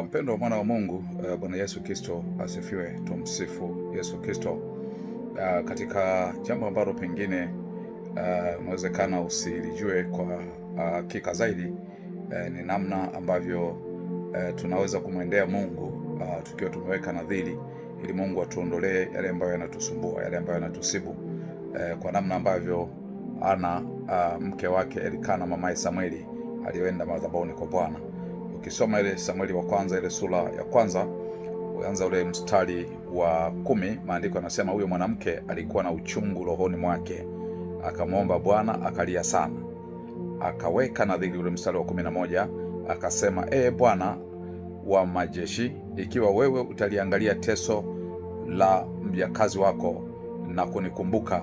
Mpendo wa mwana wa Mungu, Bwana Yesu Kristo asifiwe. Tumsifu Yesu Kristo. Katika jambo ambalo pengine unawezekana usilijue kwa hakika zaidi, ni namna ambavyo tunaweza kumwendea Mungu tukiwa tumeweka nadhiri, ili Mungu atuondolee yale ambayo yanatusumbua, yale ambayo yanatusibu, kwa namna ambavyo Ana mke wake Elikana mamaye Samueli aliyoenda madhabahuni kwa Bwana. Ukisoma ile Samueli wa kwanza, ile sura ya kwanza, uanza ule mstari wa 10, maandiko yanasema huyo mwanamke alikuwa na uchungu rohoni mwake, akamwomba Bwana, akalia sana, akaweka nadhiri. Ule mstari wa 11 akasema, Bwana wa majeshi, ikiwa wewe utaliangalia teso la mjakazi wako na kunikumbuka,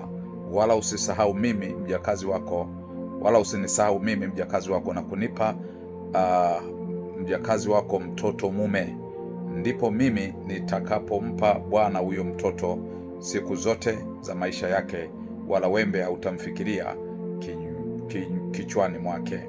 wala usisahau mimi mjakazi wako, wala usinisahau mimi mjakazi wako, na kunipa mjakazi wako mtoto mume, ndipo mimi nitakapompa Bwana huyo mtoto siku zote za maisha yake, wala wembe hautamfikiria kichwani mwake.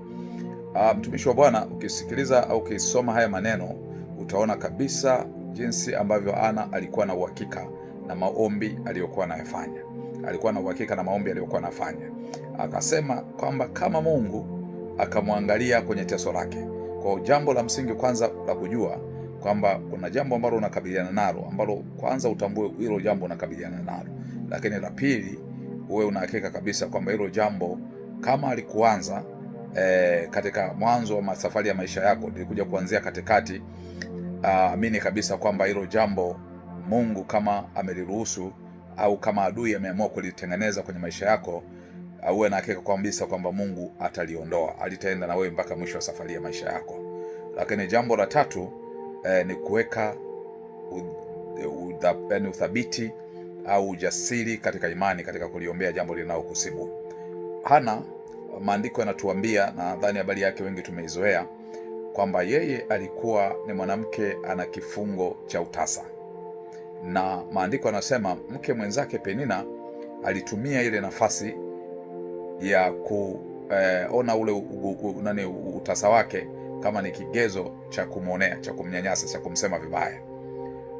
Mtumishi wa Bwana, ukisikiliza au ukisoma haya maneno, utaona kabisa jinsi ambavyo Ana alikuwa na uhakika na maombi aliyokuwa anayafanya. Alikuwa na uhakika na maombi aliyokuwa anafanya. Akasema kwamba kama Mungu akamwangalia kwenye teso lake. Kwa jambo la msingi kwanza la kujua kwamba kuna jambo ambalo unakabiliana nalo, ambalo kwanza utambue hilo jambo unakabiliana nalo. Lakini la pili, uwe unahakika kabisa kwamba hilo jambo kama alikuanza katika mwanzo wa safari ya maisha yako, lilikuja kuanzia katikati, amini kabisa kwamba hilo jambo Mungu kama ameliruhusu au kama adui ameamua kulitengeneza kwenye maisha yako, uwe na hakika kabisa kwamba Mungu ataliondoa, alitaenda na wewe mpaka mwisho wa safari ya maisha yako. Lakini jambo la tatu ni kuweka uthabiti au ujasiri katika imani, katika kuliombea jambo linalokusibu. Hana, maandiko yanatuambia, na nadhani habari yake wengi tumeizoea, kwamba yeye alikuwa ni mwanamke ana kifungo cha utasa, na maandiko yanasema mke mwenzake Penina alitumia ile nafasi ya kuona ule utasa wake kama ni kigezo cha kumwonea, cha kumnyanyasa, cha kumsema vibaya.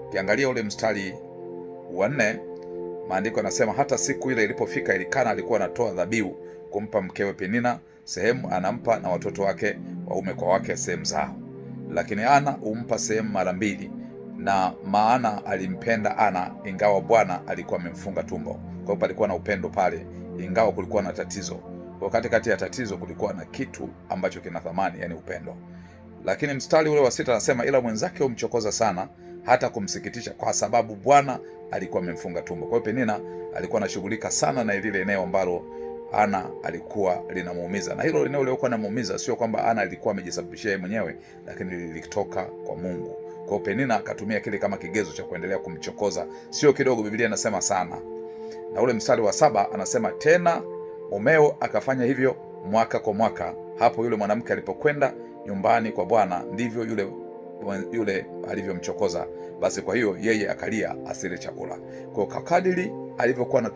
Ukiangalia ule mstari wa 4, maandiko yanasema hata siku ile ilipofika, Elikana alikuwa anatoa dhabihu kumpa mkewe Penina sehemu, anampa na watoto wake waume kwa wake sehemu zao, lakini Ana humpa sehemu mara mbili, na maana alimpenda Ana ingawa Bwana alikuwa amemfunga tumbo. Kwa hiyo palikuwa na upendo pale, ingawa kulikuwa na tatizo. Kwa kati ya tatizo kulikuwa na kitu ambacho kina thamani, yani upendo. Lakini mstari ule wa 6 anasema, ila mwenzake humchokoza sana hata kumsikitisha, kwa sababu Bwana alikuwa amemfunga tumbo. Kwa hiyo Penina alikuwa anashughulika sana na ile eneo ambalo Ana alikuwa linamuumiza, na hilo eneo lilikuwa linamuumiza sio kwamba Ana alikuwa amejisababishia yeye mwenyewe, lakini lilitoka kwa Mungu. Kwa hiyo Penina akatumia kile kama kigezo cha kuendelea kumchokoza, sio kidogo. Biblia inasema sana. Na ule mstari wa 7 anasema, tena mumeo akafanya hivyo mwaka kwa mwaka, hapo yule mwanamke alipokwenda nyumbani kwa Bwana, ndivyo yule alivyomchokoza. Basi kwa hiyo yeye akalia asile chakula. Kwa kadiri alivyokuwa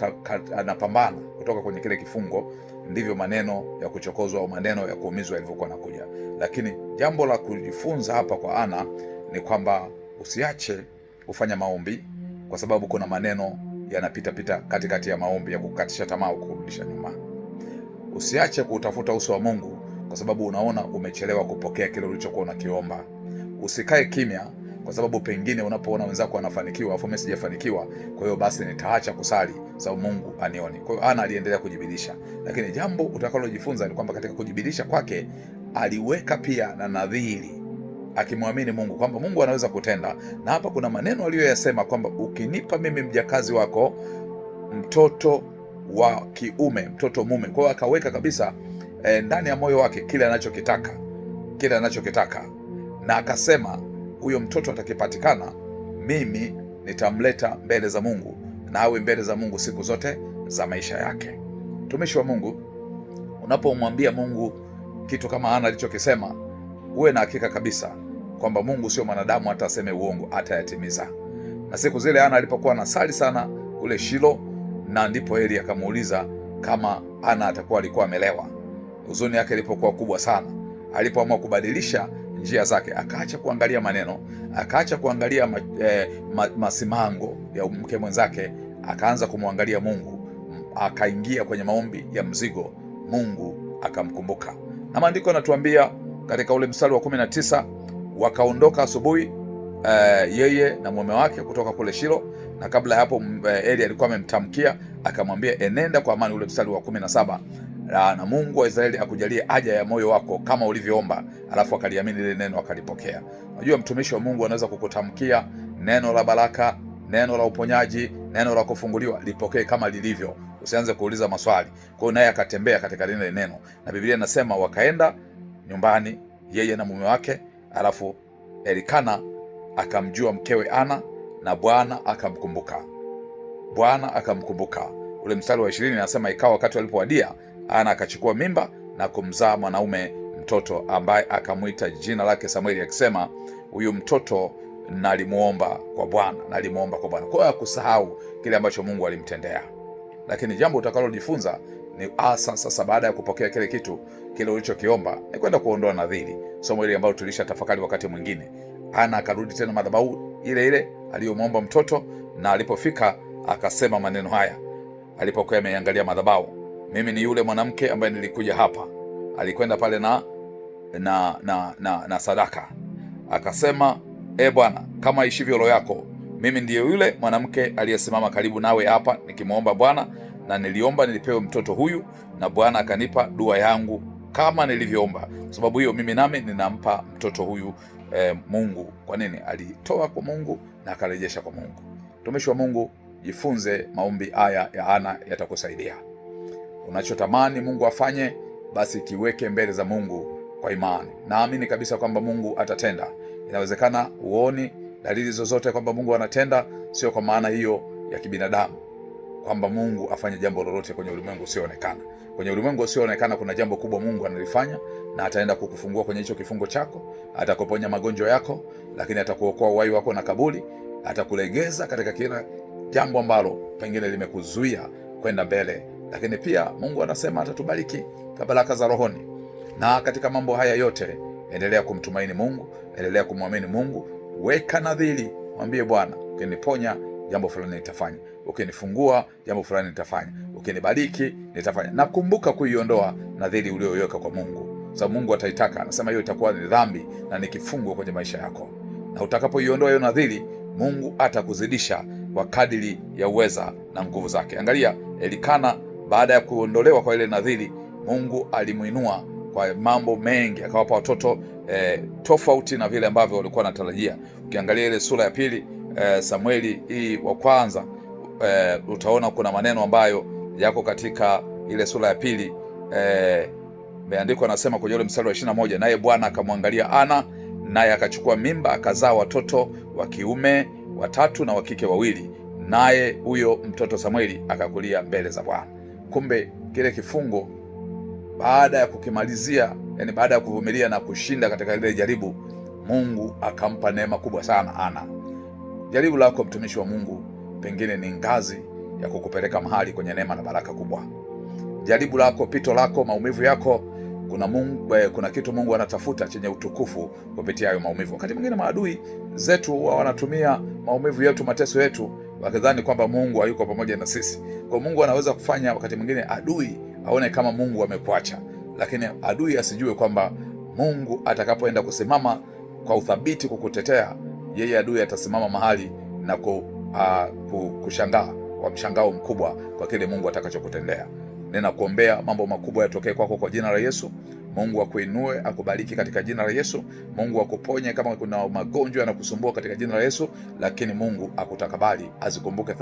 anapambana kutoka kwenye kile kifungo, ndivyo maneno ya kuchokozwa au maneno ya kuumizwa yalivyokuwa nakuja. Lakini jambo la kujifunza hapa kwa Ana ni kwamba usiache kufanya maombi, kwa sababu kuna maneno yanapita katikati ya maombi ya kukatisha tamaa au kurudisha nyuma. Usiache kutafuta uso wa Mungu kwa sababu unaona umechelewa kupokea kile ulichokuwa unakiomba. Usikae kimya kwa sababu pengine unapoona wenzako wanafanikiwa afu mimi sijafanikiwa, kwa hiyo basi nitaacha kusali sababu Mungu anioni. Kwa hiyo Ana aliendelea kujibidisha, lakini jambo utakalojifunza ni kwamba katika kujibidisha kwake aliweka pia na nadhiri, akimwamini Mungu kwamba Mungu anaweza kutenda. Na hapa kuna maneno aliyoyasema kwamba ukinipa mimi mjakazi wako mtoto wa kiume, mtoto mume. Kwa hiyo akaweka kabisa ndani ya moyo wake kile anachokitaka, na akasema huyo mtoto atakipatikana, mimi nitamleta mbele za Mungu, na awe mbele za Mungu siku zote za maisha yake. Mtumishi wa Mungu, unapomwambia Mungu kitu kama Ana alichokisema, uwe na hakika kabisa kwamba Mungu sio mwanadamu hata aseme uongo, atayatimiza. Na siku zile Ana alipokuwa anasali sana kule Shilo, na ndipo Eli akamuuliza kama Ana alikuwa amelewa. Huzuni yake ilipokuwa kubwa sana, alipoamua kubadilisha njia zake, akaacha kuangalia maneno, akaacha kuangalia masimango ya mke mwenzake, akaanza kumwangalia Mungu, akaingia kwenye maombi ya mzigo, Mungu akamkumbuka. Na maandiko yanatuambia katika ule mstari wa 19, wakaondoka asubuhi yeye na mume wake kutoka kule Shilo, na kabla ya hapo Eli alikuwa amemtamkia akamwambia, enenda kwa amani. Ule mstari wa 17, na Mungu wa Israeli akujalie haja ya moyo wako kama ulivyoomba. Alafu akaliamini lile neno, akalipokea. Unajua mtumishi wa Mungu anaweza kukutamkia neno la baraka, neno la uponyaji, neno la kufunguliwa, lipokee kama lilivyo, usianze kuuliza maswali. Kwa hiyo naye akatembea katika lile neno, na Biblia inasema wakaenda nyumbani yeye na mume wake, alafu Elikana akamjua mkewe Ana, na Bwana akamkumbuka. Bwana akamkumbuka. Ule mstari wa 20 anasema, ikawa wakati walipowadia, Ana akachukua mimba na kumzaa mwanaume mtoto, ambaye akamwita jina lake Samueli, akisema, huyu mtoto nalimuomba kwa Bwana, nalimuomba kwa Bwana. Kwa hiyo hakusahau kile ambacho Mungu alimtendea. Lakini jambo utakalojifunza ni sasa, baada ya kupokea kile kitu kile ulichokiomba, ni kwenda kuondoa nadhiri. Somo hili ambalo tulisha tafakari wakati mwingine. Ana akarudi tena madhabahu ile ile aliyomwomba mtoto, na alipofika akasema maneno haya alipokuwa ameangalia madhabahu, mimi ni yule mwanamke ambaye nilikuja hapa. Alikwenda pale na sadaka, akasema, Bwana, kama ishivyo roho yako, mimi ndiye yule mwanamke aliyesimama karibu nawe hapa nikimwomba Bwana, na niliomba nilipewe mtoto huyu, na Bwana akanipa dua yangu kama nilivyoomba. Kwa sababu hiyo mimi nami ninampa mtoto huyu Mungu. Kwa nini? Alitoa kwa Mungu na akarejesha kwa Mungu. Mtumishi wa Mungu, jifunze maombi haya ya Ana, yatakusaidia. Unachotamani Mungu afanye, basi kiweke mbele za Mungu kwa imani. Naamini kabisa kwamba Mungu atatenda. Inawezekana uoni dalili zozote kwamba Mungu anatenda, sio kwa maana hiyo ya kibinadamu kwamba Mungu afanye jambo lolote kwenye ulimwengu usioonekana. Kwenye ulimwengu usioonekana kuna jambo kubwa Mungu analifanya, na ataenda kukufungua kwenye hicho kifungo chako, atakuponya magonjwa yako, lakini atakuokoa uhai wako na kaburi, atakulegeza katika kila jambo ambalo pengine limekuzuia kwenda mbele. Lakini pia Mungu anasema atatubariki kwa baraka za rohoni. Na katika mambo haya yote, endelea kumtumaini Mungu, endelea kumwamini Mungu, weka nadhiri, mwambie Bwana, ukiniponya jambo fulani nitafanya, ukinifungua jambo fulani nitafanya, ukinibariki nitafanya. Na kumbuka kuiondoa nadhiri uliyoweka kwa Mungu, sababu Mungu ataitaka. Anasema hiyo itakuwa ni dhambi na ni kifungo kwenye maisha yako. Na utakapoiondoa hiyo nadhiri, Mungu atakuzidisha kwa kadiri ya uweza na nguvu zake. Angalia Elikana, baada ya kuondolewa kwa ile nadhiri, Mungu alimuinua kwa mambo mengi, akawapa watoto tofauti na vile ambavyo walikuwa wanatarajia. Ukiangalia ile sura ya pili Samueli hii wa kwanza, utaona kuna maneno ambayo yako katika ile sura ya pili. Meandiko anasema kwenye ule mstari wa 21, naye Bwana akamwangalia Ana, naye akachukua mimba, akazaa watoto wa kiume 3 na wa kike 2, naye huyo mtoto Samueli akakulia mbele za Bwana. Kumbe kile kifungo baada ya kukimalizia, yani baada ya kuvumilia na kushinda katika ile jaribu, Mungu akampa neema kubwa sana Ana. Jaribu lako mtumishi wa Mungu pengine ni ngazi ya kukupeleka mahali kwenye neema na baraka kubwa. Jaribu lako, pito lako, maumivu yako, kuna kitu Mungu anatafuta chenye utukufu kupitia hayo maumivu. Wakati mwingine maadui zetu wanatumia maumivu yetu, mateso yetu, wakidhani kwamba Mungu hayuko pamoja na sisi. Kwa Mungu anaweza kufanya wakati mwingine adui aone kama Mungu amekuacha, lakini adui asijue kwamba Mungu atakapoenda kusimama kwa uthabiti kukutetea, yeye adui atasimama mahali na kushangaa kwa mshangao mkubwa kwa kile Mungu atakachokutendea. Ninakuombea mambo makubwa yatokee kwako kwa jina la Yesu. Mungu akuinue, akubariki katika jina la Yesu. Mungu akuponye kama kuna magonjwa yanakusumbua katika jina la Yesu, lakini Mungu akutakabali, azikumbuke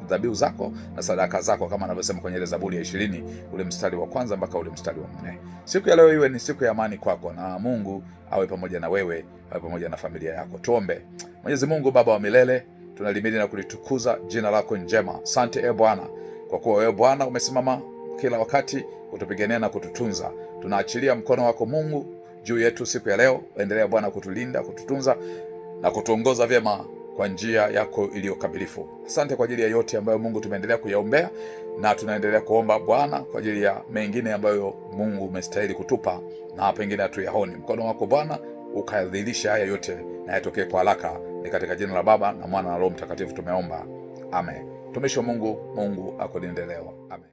dhabihu zako na sadaka zako, kama anavyosema kwenye ile Zaburi ya 20 ule mstari wa 1 mpaka ule mstari wa 4. Siku ya leo iwe ni siku ya amani kwako, na Mungu awe pamoja na wewe, awe pamoja na familia yako. Tuombe. Mwenyezi Mungu Baba wa milele, tunalimidi na kulitukuza jina lako njema. Asante Bwana, kwa kuwa wewe Bwana umesimama kila wakati kutupigania na kututunza. Tunaachilia mkono wako Mungu juu yetu siku ya leo. Endelea Bwana kutulinda, kututunza na kutuongoza vyema kwa njia yako iliyokamilifu. Asante kwa ajili ya yote ambayo Mungu tumeendelea kuyaombea, na tunaendelea kuomba Bwana kwa ajili ya mengine ambayo Mungu umestahili kutupa na pengine hatuyaoni. Mkono wako Bwana ukadhihirisha haya yote na yatokee kwa haraka. Ni katika jina la Baba na Mwana na Roho Mtakatifu tumeomba, amen. Mtumishi wa Mungu, Mungu akulinde leo, amen.